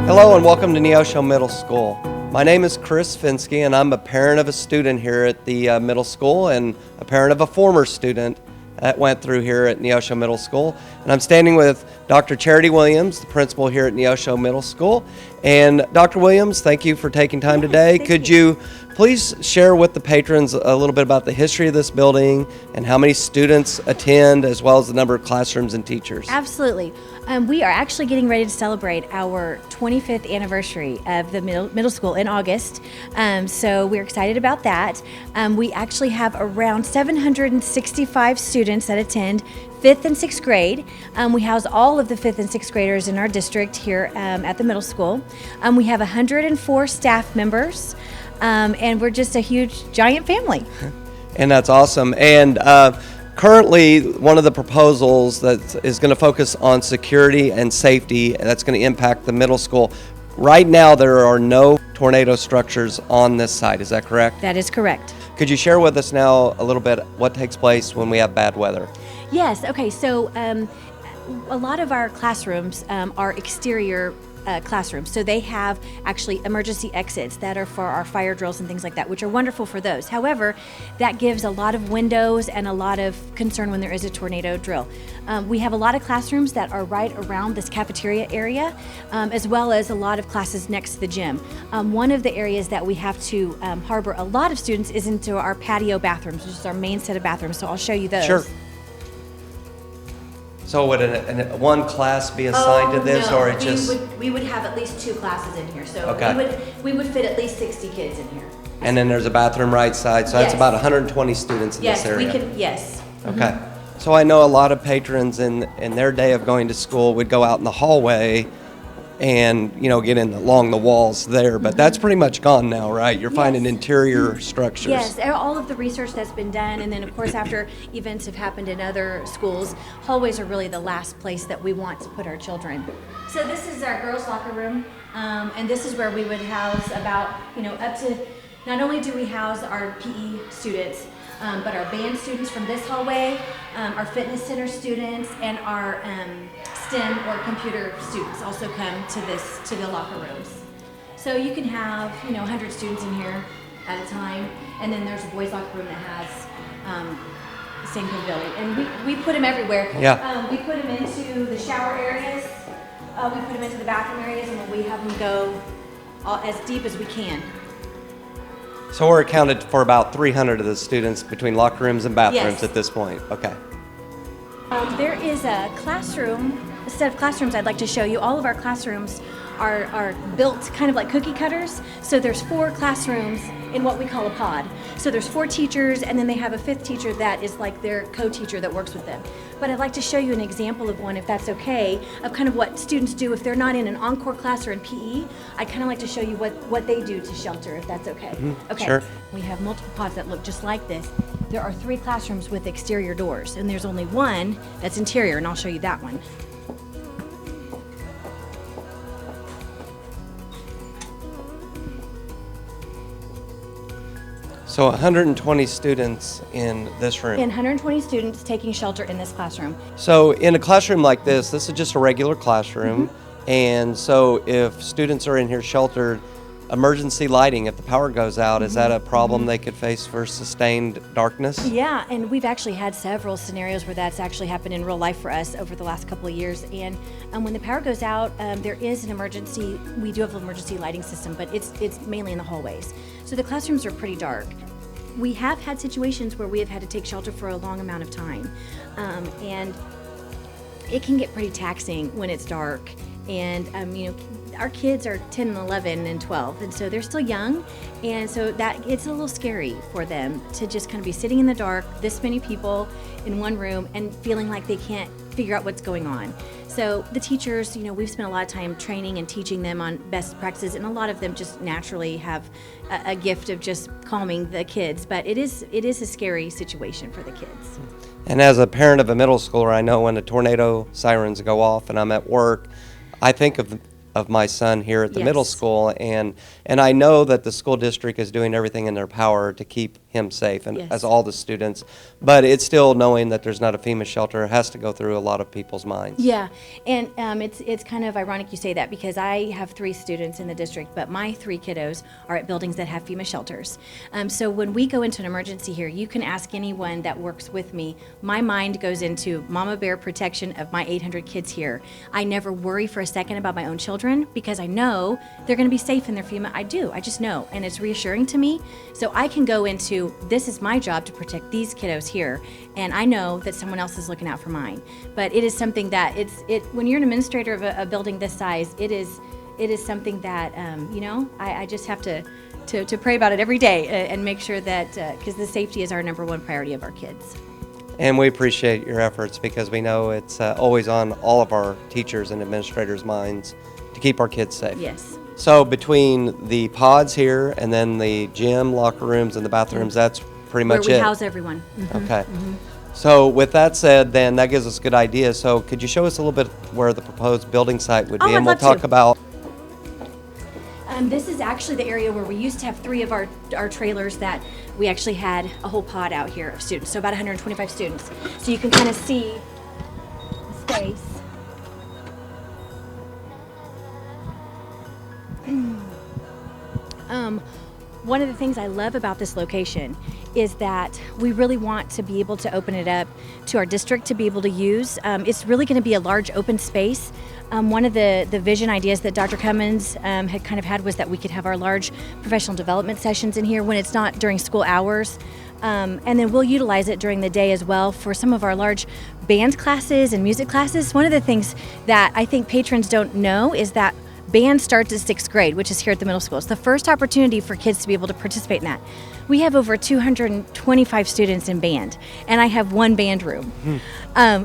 Hello and welcome to Neosho Middle School. My name is Chris Finsky and I'm a parent of a student here at the middle school and a parent of a former student that went through here at Neosho Middle School. And I'm standing with Dr. Charity Williams, the principal here at Neosho Middle School. And Dr. Williams, thank you for taking time today. Could you please share with the patrons a little bit about the history of this building and how many students attend, as well as the number of classrooms and teachers? Absolutely. We are actually getting ready to celebrate our 25th anniversary of the middle school in August. So we're excited about that. We actually have around 765 students that attend 5th and 6th grade. We house all of the 5th and 6th graders in our district here at the middle school. We have 104 staff members, and we're just a huge, giant family. And that's awesome. And currently, one of the proposals that is going to focus on security and safety, that's going to impact the middle school. Right now, there are no tornado structures on this site. Is that correct? That is correct. Could you share with us now a little bit what takes place when we have bad weather? Yes. Okay. So a lot of our classrooms are exterior classrooms. So they have actually emergency exits that are for our fire drills and things like that, which are wonderful for those. However, that gives a lot of windows and a lot of concern when there is a tornado drill. We have a lot of classrooms that are right around this cafeteria area, as well as a lot of classes next to the gym. One of the areas that we have to harbor a lot of students is into our patio bathrooms, which is our main set of bathrooms. So I'll show you those. Sure. So would one class be assigned to this, no. or it just? We would have at least 2 classes in here, so Okay. we would fit at least 60 kids in here. And then there's a bathroom right side, so that's Yes. about 120 students in Yes, this area. we can. Yes. Okay. So I know a lot of patrons in their day of going to school would go out in the hallway and, get in along the walls there, but that's pretty much gone now, right? You're finding interior structures. Yes, all of the research that's been done, and then of course after events have happened in other schools, hallways are really the last place that we want to put our children. So this is our girls' locker room, and this is where we would house about, up to, not only do we house our PE students, but our band students from this hallway, our fitness center students, and our STEM or computer students also come to the locker rooms. So you can have 100 students in here at a time, and then there's a boys' locker room that has the same capability, and we put them everywhere. Yeah. We put them into the shower areas, we put them into the bathroom areas, and then we have them go as deep as we can. So we're accounted for about 300 of the students between locker rooms and bathrooms Yes. at this point. Okay. There is a set of classrooms I'd like to show you. All of our classrooms are built kind of like cookie cutters. So there's 4 classrooms in what we call a pod. So there's 4 teachers, and then they have a 5th teacher that is like their co-teacher that works with them. But I'd like to show you an example of one, if that's okay, of kind of what students do if they're not in an encore class or in PE. I'd kind of like to show you what they do to shelter, if that's okay. Okay. Sure. We have multiple pods that look just like this. There are 3 classrooms with exterior doors, and there's only one that's interior, and I'll show you that one. So 120 students in this room. And 120 students taking shelter in this classroom. So in a classroom like this is just a regular classroom. And so if students are in here sheltered, emergency lighting, if the power goes out, is that a problem they could face for sustained darkness? Yeah, and we've actually had several scenarios where that's actually happened in real life for us over the last couple of years. And when the power goes out, there is an emergency. We do have an emergency lighting system, but it's mainly in the hallways. So the classrooms are pretty dark. We have had situations where we have had to take shelter for a long amount of time, and it can get pretty taxing when it's dark. And our kids are 10 and 11 and 12, and so they're still young, and so that it's a little scary for them to just kind of be sitting in the dark, this many people in one room, and feeling like they can't figure out what's going on. So the teachers, we've spent a lot of time training and teaching them on best practices, and a lot of them just naturally have a gift of just calming the kids, but it is a scary situation for the kids. And as a parent of a middle schooler, I know when the tornado sirens go off and I'm at work, I think of my son here at the middle school, and I know that the school district is doing everything in their power to keep him him safe, and Yes. as all the students. But it's still knowing that there's not a FEMA shelter has to go through a lot of people's minds. Yeah, and it's kind of ironic you say that, because I have 3 students in the district, but my 3 kiddos are at buildings that have FEMA shelters. So when we go into an emergency here, you can ask anyone that works with me. My mind goes into Mama Bear protection of my 800 kids here. I never worry for a second about my own children because I know they're going to be safe in their FEMA. I just know, and it's reassuring to me. So I can go into, this is my job to protect these kiddos here, and I know that someone else is looking out for mine. But it is something that when you're an administrator of a building this size, it is something that I just have to pray about it every day and make sure that because the safety is our number one priority of our kids. And we appreciate your efforts because we know it's always on all of our teachers and administrators' minds to keep our kids safe. Yes. So between the pods here and then the gym, locker rooms, and the bathrooms, that's pretty much Where we it. house everyone. Mhm. Okay. So with that said, then that gives us a good idea. So could you show us a little bit where the proposed building site would be? Oh, And I'd we'll love talk to. about. This is actually the area where we used to have 3 of our trailers that we actually had a whole pod out here of students, so about 125 students. So you can kind of see the space. One of the things I love about this location is that we really want to be able to open it up to our district to be able to use. It's really going to be a large open space. One of the vision ideas that Dr. Cummins had kind of had was that we could have our large professional development sessions in here when it's not during school hours. And then we'll utilize it during the day as well for some of our large band classes and music classes. One of the things that I think patrons don't know is that band starts at 6th grade, which is here at the middle school. It's the first opportunity for kids to be able to participate in that. We have over 225 students in band, and I have 1 band room.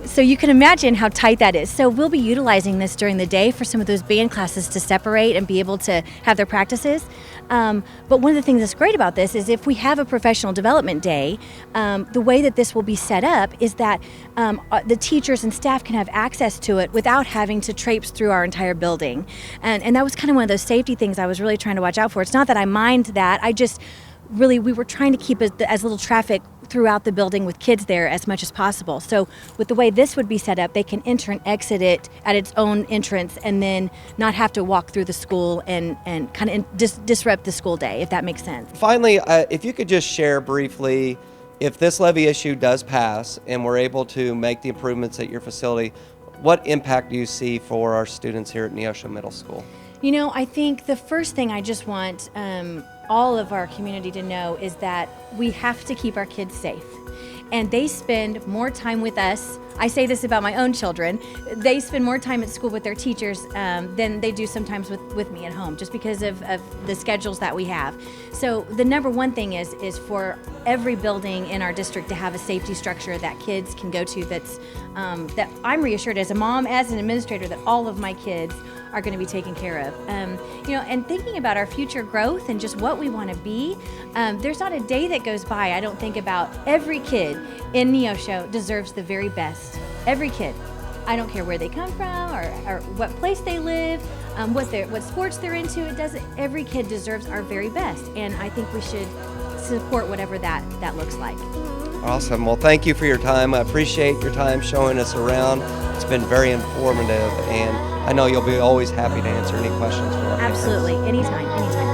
So you can imagine how tight that is. So we'll be utilizing this during the day for some of those band classes to separate and be able to have their practices. But one of the things that's great about this is if we have a professional development day, the way that this will be set up is that the teachers and staff can have access to it without having to traipse through our entire building. And that was kind of one of those safety things I was really trying to watch out for. It's not that I mind that, we were trying to keep as little traffic throughout the building with kids there as much as possible. So with the way this would be set up, they can enter and exit it at its own entrance and then not have to walk through the school and kind of disrupt the school day, if that makes sense. Finally, if you could just share briefly, if this levy issue does pass and we're able to make the improvements at your facility, what impact do you see for our students here at Neosho Middle School? I think the first thing I just want all of our community to know is that we have to keep our kids safe. And they spend more time with us. I say this about my own children. They spend more time at school with their teachers than they do sometimes with me at home, just because of the schedules that we have. So the number one thing is for every building in our district to have a safety structure that kids can go to that I'm reassured as a mom, as an administrator, that all of my kids are going to be taken care of. And thinking about our future growth and just what we want to be, there's not a day that goes by I don't think about every kid in Neosho deserves the very best. Every kid. I don't care where they come from or what place they live, what sports they're into. Every kid deserves our very best, and I think we should support whatever that looks like. Awesome. Well, thank you for your time. I appreciate your time showing us around. It's been very informative, and I know you'll be always happy to answer any questions from our patrons. Absolutely. Anytime.